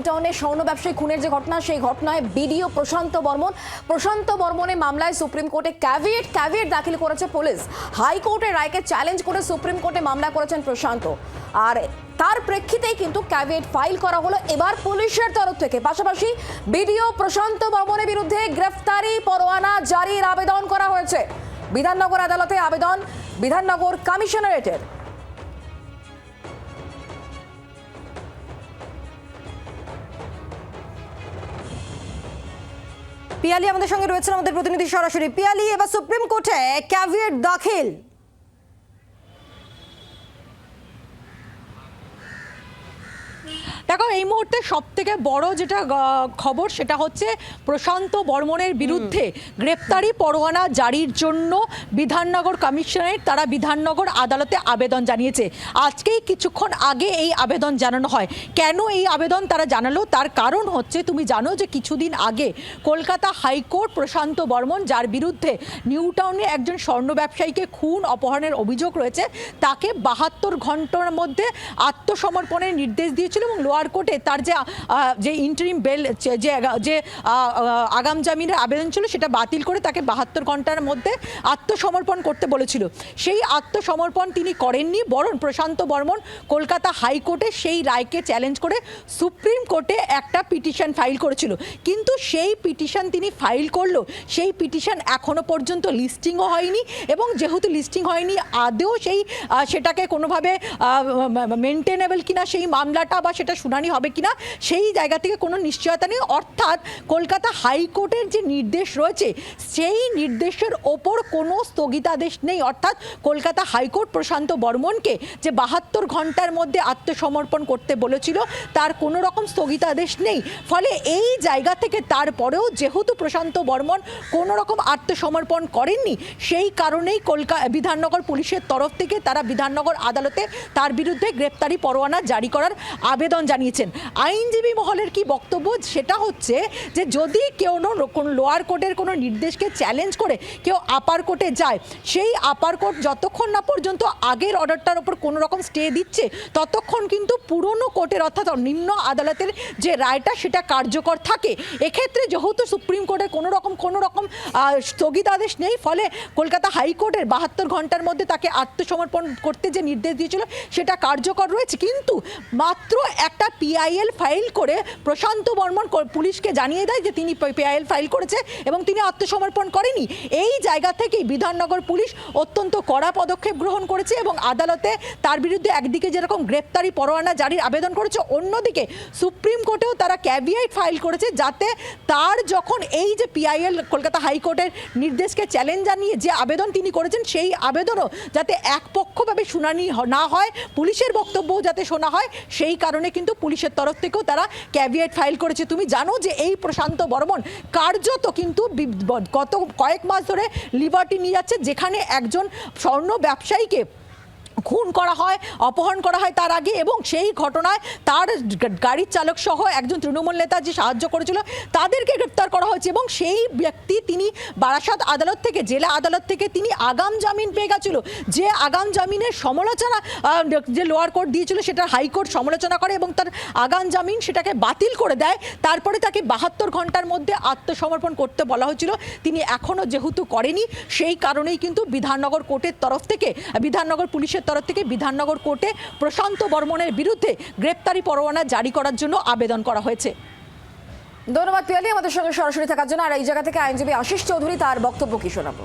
টাউনে স্বর্ণ ব্যবসায়ী খুনের যে ঘটনা, সেই ঘটনায় বিডিও প্রশান্ত বর্মনের মামলায় সুপ্রিম কোর্টে ক্যাভিয়েট দাখিল করেছে পুলিশ। হাইকোর্টের রায়কে চ্যালেঞ্জ করে সুপ্রিম কোর্টে মামলা করেছেন প্রশান্ত, আর তার প্রেক্ষিতেই কিন্তু ক্যাভিয়েট ফাইল করা হলো এবার পুলিশের তরফ থেকে। পাশাপাশি বিডিও প্রশান্ত বর্মনের বিরুদ্ধে গ্রেফতারি পরোয়ানা জারির আবেদন করা হয়েছে বিধাননগর আদালতে। আবেদন বিধাননগর কমিশনারেটের। পিয়ালি আমাদের সঙ্গে রয়েছেন, আমাদের প্রতিনিধি সরাসরি। পিয়ালি, এবার সুপ্রিম কোর্টে ক্যাভিয়েট দাখিল, দেখো এই মুহূর্তে সব থেকে বড় যেটা খবর সেটা হচ্ছে প্রশান্ত বর্মনের বিরুদ্ধে গ্রেপ্তারি পরোয়ানা জারির জন্য বিধাননগর কমিশনারেট তারা বিধাননগর আদালতে আবেদন জানিয়েছে। আজকেই কিছুক্ষণ আগে এই আবেদন জানানো হয়। কেন এই আবেদন তারা জানালো, তার কারণ হচ্ছে তুমি জানো যে কিছুদিন আগে কলকাতা হাইকোর্ট প্রশান্ত বর্মন, যার বিরুদ্ধে নিউ টাউনে একজন স্বর্ণ ব্যবসায়ীকে খুন অপহরণের অভিযোগ রয়েছে, তাকে 72 ঘন্টার মধ্যে আত্মসমর্পণের নির্দেশ দিয়েছিল এবং লোয়ার কোর্টে তার যে ইন্টারিম বেল যে আগাম জামিনের আবেদন ছিল সেটা বাতিল করে তাকে 72 ঘন্টার মধ্যে আত্মসমর্পণ করতে বলেছিল। সেই আত্মসমর্পণ তিনি করেননি, বরং প্রশান্ত বর্মন কলকাতা হাইকোর্টে সেই রায়কে চ্যালেঞ্জ করে সুপ্রিম কোর্টে একটা পিটিশন ফাইল করেছিল। কিন্তু সেই পিটিশন তিনি ফাইল করলো, সেই পিটিশন এখনো পর্যন্ত লিস্টিংও হয়নি, এবং যেহেতু লিস্টিং হয়নি আদেও সেটাকে কোনোভাবে মেনটেনেবল কিনা সেই মামলাটা বা সেটা শুনানি হবে কিনা সেই জায়গা থেকে কোনো নিশ্চয়তা নেই। অর্থাৎ কলকাতা হাইকোর্টের যে নির্দেশ রয়েছে সেই নির্দেশের ওপর কোনো স্থগিতাদেশ নেই। অর্থাৎ কলকাতা হাইকোর্ট প্রশান্ত বর্মনকে যে 72 ঘন্টার মধ্যে আত্মসমর্পণ করতে বলেছিল তার কোনো রকম স্থগিতাদেশ নেই। ফলে এই জায়গা থেকে তারপরেও যেহেতু প্রশান্ত বর্মন কোনো রকম আত্মসমর্পণ করেননি, সেই কারণেই বিধাননগর পুলিশের তরফ থেকে তারা বিধাননগর আদালতে তার বিরুদ্ধে গ্রেপ্তারি পরোয়ানা জারি করার আবেদন জানিয়েছেন। আইনজীবী মহলের কি বক্তব্য সেটা হচ্ছে যে যদি কেউ কোনো লোয়ার কোর্টের কোনো নির্দেশকে চ্যালেঞ্জ করে কেউ আপার কোর্টে যায়, সেই আপার কোর্ট যতক্ষণ না পর্যন্ত আগের অর্ডারটার উপর কোনো রকম স্টে দিচ্ছে ততক্ষণ কিন্তু পুরনো কোর্টের অর্থাৎ নিম্ন আদালতের যে রায়টা সেটা কার্যকর থাকে। এক্ষেত্রে যেহেতু সুপ্রিম কোর্টের কোনো রকম স্থগিতাদেশ নেই, ফলে কলকাতা হাইকোর্টের 72 ঘন্টার মধ্যে তাকে আত্মসমর্পণ করতে যে নির্দেশ দিয়েছিল সেটা কার্যকর রয়েছে। কিন্তু মাত্র একটা পিআইএল ফাইল করে প্রশান্ত বর্মন পুলিশকে জানিয়ে দেয় যে তিনি পিআইএল ফাইল করেছে এবং তিনি আত্মসমর্পণ করেনি। এই জায়গা থেকেই বিধাননগর পুলিশ অত্যন্ত কড়া পদক্ষেপ গ্রহণ করেছে এবং আদালতে তার বিরুদ্ধে একদিকে যেরকম গ্রেপ্তারি পরোয়ানা জারির আবেদন করেছে, অন্যদিকে সুপ্রিম কোর্টেও তারা ক্যাভিয়েট ফাইল করেছে যাতে তার যখন এই যে পিআইএল কলকাতা হাইকোর্টের নির্দেশকে চ্যালেঞ্জ জানিয়ে যে আবেদন তিনি করেছেন সেই আবেদনও যাতে একপক্ষভাবে শুনানি না হয়, পুলিশের বক্তব্যও যাতে শোনা হয়, সেই কারণে কিন্তু পুলিশের তরফ থেকেও তারা ক্যাভিয়েট ফাইল করেছে। তুমি জানো যে এই প্রশান্ত বর্মন কার্যত কিন্তু গত কয়েক মাস ধরে লিবার্টি নিয়ে যাচ্ছে, যেখানে একজন স্বর্ণ ব্যবসায়ীকে খুন করা হয়, অপহরণ করা হয় তার আগে, এবং সেই ঘটনায় তার গাড়ির চালক সহ একজন তৃণমূল নেতা যে সাহায্য করেছিল তাদেরকে গ্রেপ্তার করা হয়েছে এবং সেই ব্যক্তি তিনি বারাসাত আদালত থেকে, জেলা আদালত থেকে তিনি আগাম জামিন পেয়ে গেছিল। যে আগাম জামিনের সমালোচনা যে লোয়ার কোর্ট দিয়েছিল সেটা হাইকোর্ট সমালোচনা করে এবং তার আগাম জামিন সেটাকে বাতিল করে দেয়। তারপরে তাকে 72 ঘন্টার মধ্যে আত্মসমর্পণ করতে বলা হয়েছিল, তিনি এখনও যেহেতু করেনি, সেই কারণেই কিন্তু বিধাননগর কোর্টের তরফ থেকে, বিধাননগর পুলিশের তরফ থেকে বিধাননগর কোর্টে প্রশান্ত বর্মনের বিরুদ্ধে গ্রেপ্তারি পরোয়ানা জারি করার জন্য আবেদন করা হয়েছে। ধন্যবাদ পিয়ালি আমাদের সঙ্গে সরাসরি থাকার জন্য। আর এই জায়গা থেকে আইনজীবী আশিস চৌধুরী, তার বক্তব্য কি শোনাবো।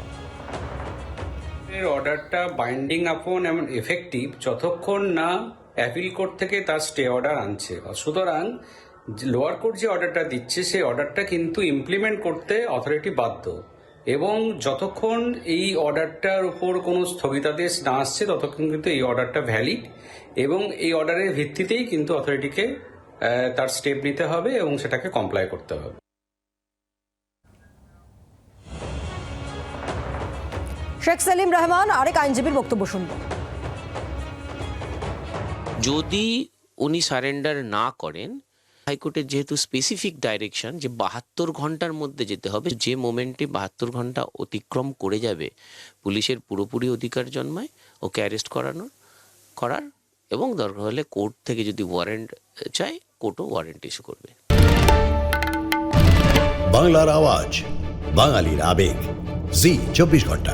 অর্ডারটা বাইন্ডিং আপন এমন এফেক্টিভ যতক্ষণ না অ্যাপিল কোর্ট থেকে তার স্টে অর্ডার আনছে। সুতরাং লোয়ার কোর্ট যে অর্ডারটা দিচ্ছে সেই অর্ডারটা কিন্তু ইমপ্লিমেন্ট করতে অথরিটি বাধ্য, এবং যতক্ষণ এই অর্ডারটার উপর কোনো স্থগিতাদেশ না আসছে ততক্ষণ কিন্তু এই অর্ডারটা ভ্যালিড, এবং এই অর্ডারের ভিত্তিতেই কিন্তু অথরিটিকে তার স্টেপ নিতে হবে এবং সেটাকে কমপ্লাই করতে হবে। শেখ সেলিম রহমান আরেক আইনজীবীর বক্তব্য শুনব। যদি উনি সারেন্ডার না করেন, হাইকোর্টের যেহেতু স্পেসিফিক ডাইরেকশন যে 72 ঘন্টার মধ্যে যেতে হবে, যে মোমেন্টে 72 ঘন্টা অতিক্রম করে যাবে পুলিশের পুরোপুরি অধিকার জন্মায় ওকে অ্যারেস্ট করার এবং দরকার হলে কোর্ট থেকে যদি ওয়ারেন্ট চায় কোর্টও ওয়ারেন্ট ইস্যু করবে। বাংলার আওয়াজ, বাঙালির আবেগ, জি 24 ঘন্টা।